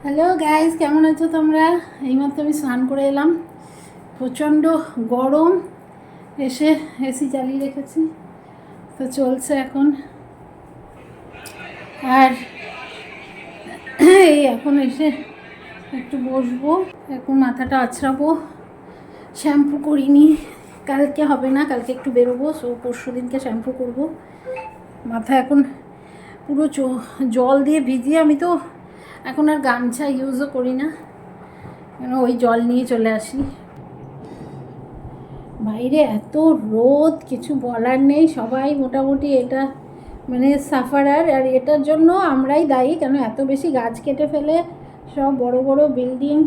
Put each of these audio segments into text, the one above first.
Hello guys, কেমন আছো তোমরা? এইমাত্র আমি স্নান করে এলাম। প্রচণ্ড গরম, এসে এসি চালিয়ে রেখেছি, তো চলছে এখন। আর এই এখন এসে একটু বসবো, এখন মাথাটা আছড়াবো। শ্যাম্পু করিনি, কালকে হবে না, কালকে একটু বেরোবো, পরশু দিনকে শ্যাম্পু করবো। মাথা এখন পুরো জল দিয়ে ভিজিয়ে, আমি তো এখন আর গামছা ইউজও করি না, কেন ওই জল নিয়ে চলে আসি। বাইরে এত রোদ, কিছু বলার নেই, সবাই মোটামুটি এটা মানে সাফারার। আর এটার জন্য আমরাই দায়ী, কেন এত বেশি গাছ কেটে ফেলে সব বড় বড় বিল্ডিং,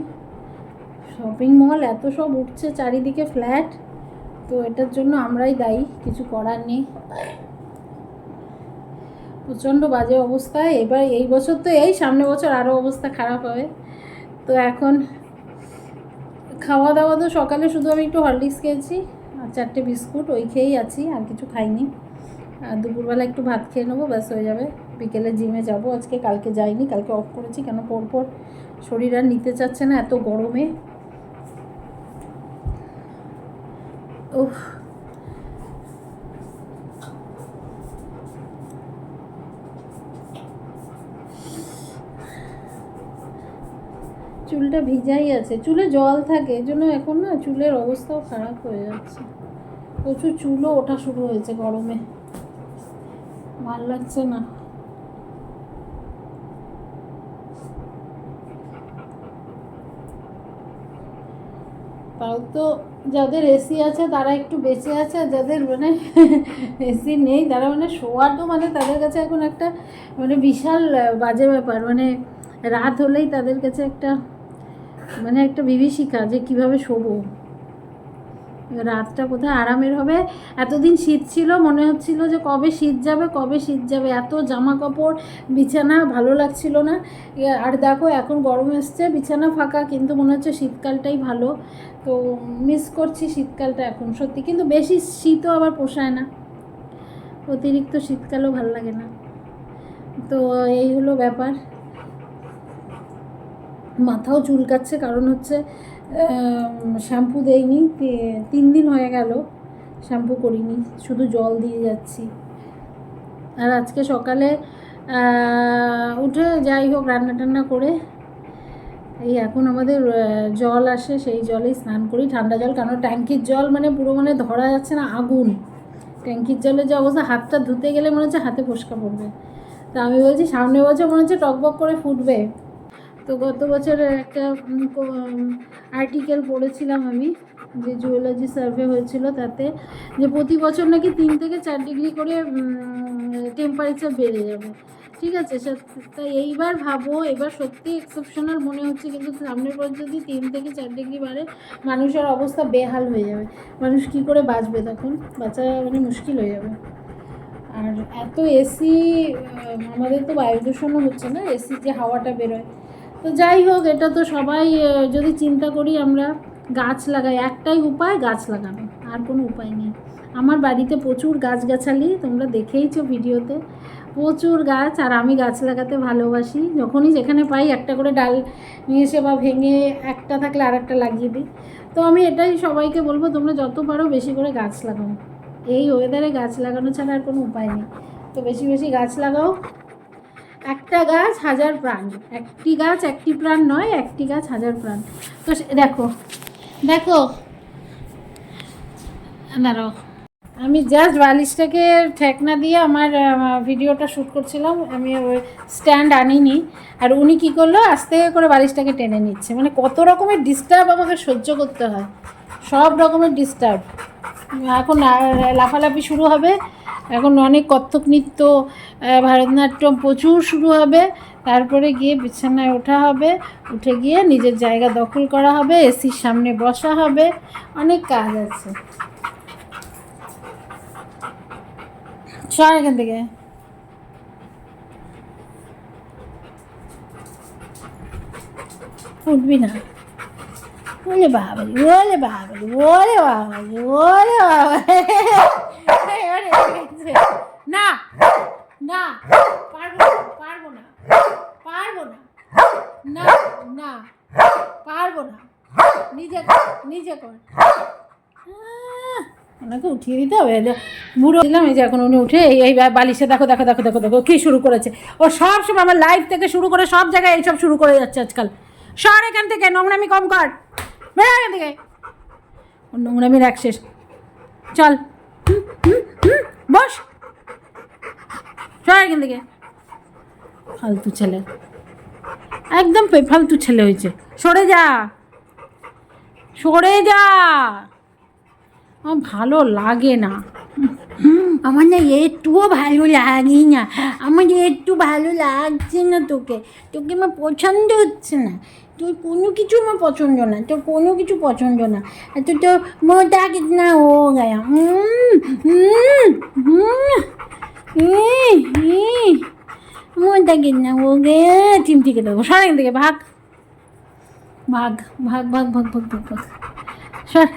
শপিং মল এত সব উঠছে চারিদিকে, ফ্ল্যাট। তো এটার জন্য আমরাই দায়ী, কিছু করার নেই। প্রচণ্ড বাজে অবস্থা। এবার এই বছর তো, এই সামনে বছর আরও অবস্থা খারাপ হবে। তো এখন খাওয়া দাওয়া তো সকালে শুধু আমি একটু হরলিক্স খেয়েছি আর 4টে বিস্কুট, ওই খেয়েই আছি, আর কিছু খাইনি। আর দুপুরবেলা একটু ভাত খেয়ে নেবো, ব্যাস হয়ে যাবে। বিকেলে জিমে যাব আজকে, কালকে যাইনি, কালকে অফ করেছি, কেন পরপর শরীর আর নিতে চাচ্ছে না এত গরমে। উফ, চুলটা ভিজাই আছে, চুলে জল থাকে, এই জন্য এখন না চুলের অবস্থাও খারাপ হয়ে যাচ্ছে। প্রচুর চুলও ওঠা শুরু হয়েছে গরমে, ভাল লাগছে না। তাও তো যাদের এসি আছে তারা একটু বেঁচে আছে, আর যাদের মানে এসি নেই তারা মানে শোয়ার তো মানে তাদের কাছে এখন একটা মানে বিশাল বাজে ব্যাপার। মানে রাত হলেই তাদের কাছে একটা মানে একটা বিভীষিকা যে কীভাবে শোবো, রাতটা কোথায় আরামের হবে। এতদিন শীত ছিল, মনে হচ্ছিল যে কবে শীত যাবে, কবে শীত যাবে, এত জামা কাপড়, বিছানা ভালো লাগছিল না। আর দেখো এখন গরম এসছে, বিছানা ফাঁকা, কিন্তু মনে হচ্ছে শীতকালটাই ভালো। তো মিস করছি শীতকালটা এখন সত্যি, কিন্তু বেশি শীতও আবার পোষায় না, অতিরিক্ত শীতকালও ভালো লাগে না। তো এই হলো ব্যাপার। মাথাও চুলকাচ্ছে, কারণ হচ্ছে শ্যাম্পু দেইনি, 3 দিন হয়ে গেল শ্যাম্পু করিনি, শুধু জল দিয়ে যাচ্ছি। আর আজকে সকালে উঠে যাই হোক রান্না টান্না করে এই এখন আমাদের জল আসে, সেই জলেই স্নান করি, ঠান্ডা জল, কারণ ট্যাঙ্কির জল মানে পুরো মানে ধরা যাচ্ছে না, আগুন। ট্যাঙ্কির জলের যে অবস্থা, হাতটা ধুতে গেলে মনে হচ্ছে হাতে ফোস্কা পড়বে। তা আমি বলছি সামনের বছর মনে হচ্ছে টকবক করে ফুটবে। তো গত বছরে একটা আর্টিকেল পড়েছিলাম আমি, যে জুওলজি সার্ভে হয়েছিল, তাতে যে প্রতি বছর নাকি 3 থেকে 4 ডিগ্রি করে টেম্পারেচার বেড়ে যাবে। ঠিক আছে, তাই এইবার ভাবো, এবার সত্যি এক্সেপশনাল মনে হচ্ছে, কিন্তু সামনের পর যদি 3 থেকে 4 ডিগ্রি বাড়ে, মানুষের অবস্থা বেহাল হয়ে যাবে। মানুষ কী করে বাঁচবে তখন, বাঁচা মানে মুশকিল হয়ে যাবে। আর এত এসি, আমাদের তো বায়ু দূষণও হচ্ছে না, এসি যে হাওয়াটা বেরোয়। তো যাই হোক, এটা তো সবাই যদি চিন্তা করি আমরা, গাছ লাগাই, একটাই উপায় গাছ লাগানো, আর কোনো উপায় নেই। আমার বাড়িতে প্রচুর গাছগাছালি, তোমরা দেখেইছো ভিডিওতে, প্রচুর গাছ। আর আমি গাছ লাগাতে ভালোবাসি, যখনই যেখানে পাই একটা করে ডাল নিয়ে এসে বা ভেঙে একটা থাকলে আর একটা লাগিয়ে দিই। তো আমি এটাই সবাইকে বলবো, তোমরা যত পারো বেশি করে গাছ লাগাও। এই ওয়েদারে গাছ লাগানো ছাড়া আর কোনো উপায় নেই। তো বেশি বেশি গাছ লাগাও। একটা গাছ হাজার প্রাণ, একটি গাছ একটি প্রাণ নয়, একটি গাছ হাজার প্রাণ। তো দেখো দেখো, দাঁড়াও, আমি জাস্ট বালিশটাকে ঠেকনা দিয়ে আমার ভিডিওটা শ্যুট করছিলাম, আমি ওই স্ট্যান্ড আনিনি। আর উনি কী করলো, আস্তে করে বালিশটাকে টেনে নিচ্ছে। মানে কত রকমের ডিস্টার্ব আমাকে সহ্য করতে হয়, সব রকমের ডিস্টার্ব। এখন লাফালাফি শুরু হবে, এখন অনেক কত্থক নৃত্য, ভারতনাট্যম প্রচুর শুরু হবে। তারপরে গিয়ে বিছানায় ওঠা হবে, উঠে গিয়ে নিজের জায়গা দখল করা হবে, এসির সামনে বসা হবে, অনেক কাজ আছে। সর এখান থেকে, উঠবি না। ওলে বাবারি, ওলে বাবারি, ওলে বাবারি, ওলে বাবারি, না না, পারবো না, পারবো না, পারবো না, না না পারবো না, নিজে কর। ওনাকে উঠিয়ে দিতে হবে, বুড়ো দিলাম। এই যে এখন উনি উঠে এই বালিশে দেখো দেখো দেখো দেখো দেখো কী শুরু করেছে ও। সব সময় আমার লাইফ থেকে শুরু করে সব জায়গায় এইসব শুরু করে যাচ্ছে আজকাল। সর এখান থেকে, নোংরামি কম কর, বেরো এখান থেকে। নোংরামির এক শেষ। চল বস, সর এখান থেকে। ফালতু ছেলে, একদম ফালতু ছেলে হয়েছে। সরে যা, সরে যা, আমার ভালো লাগে না। আমার না একটুও ভালো লাগে না, আমার একটু ভালো লাগছে না। তোকে আমার পছন্দ হচ্ছে না, তোর কোনো কিছু আমার পছন্দ না, তোর কোনো কিছু পছন্দ না। তো মোটা কিতনা হো গয়া। মোটা কিতনা হো গয়া, চিমটি কেটে দেবো। সারা থেকে ভাগ ভাগ ভাগ ভাগ ভাগ ভাগ ভাগ ভাগ, সর।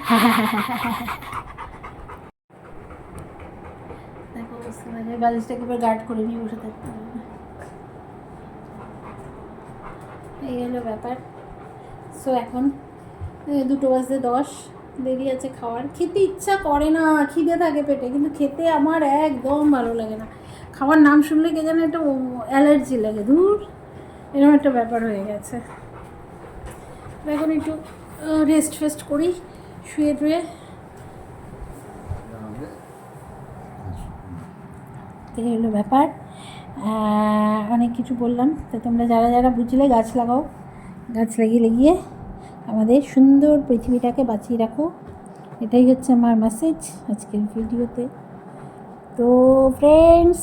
দেখো বুঝতে পারছি, বালিশটাকে এবার গার্ড করে নিয়ে বসে থাকতে হবে। এই হলো ব্যাপার। সো এখন 2:10, দেরি আছে খাওয়ার। খেতে ইচ্ছা করে না, খিদে থাকে পেটে, কিন্তু খেতে আমার একদম ভালো লাগে না। খাওয়ার নাম শুনলে কে যেন একটা অ্যালার্জি লাগে, দূর এরকম একটা ব্যাপার হয়ে গেছে। এখন একটু রেস্ট ফেস্ট করি, শুয়ে টুয়ে। এই হলো ব্যাপার। অনেক কিছু বললাম, তো তোমরা যারা যারা বুঝলে গাছ লাগাও, গাছ লাগিয়ে আমাদের সুন্দর পৃথিবীটাকে বাঁচিয়ে রাখো, এটাই হচ্ছে আমার মেসেজ আজকের ভিডিওতে। তো ফ্রেন্ডস,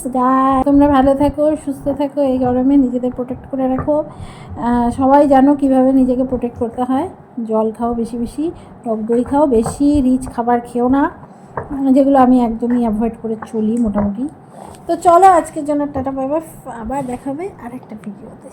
তোমরা ভালো থাকো, সুস্থ থাকো, এই গরমে নিজেদের প্রোটেক্ট করে রাখো। সবাই জানো কিভাবে নিজেকে প্রোটেক্ট করতে হয়। জল খাও বেশি বেশি, টক দই খাও, বেশি রিচ খাবার খেও না, যেগুলো আমি একদমই অ্যাভয়েড করে চলি মোটামুটি। তো চলো আজকের জন্য টাটা, বাই বাই, আবার দেখাবে আরেকটা ভিডিওতে।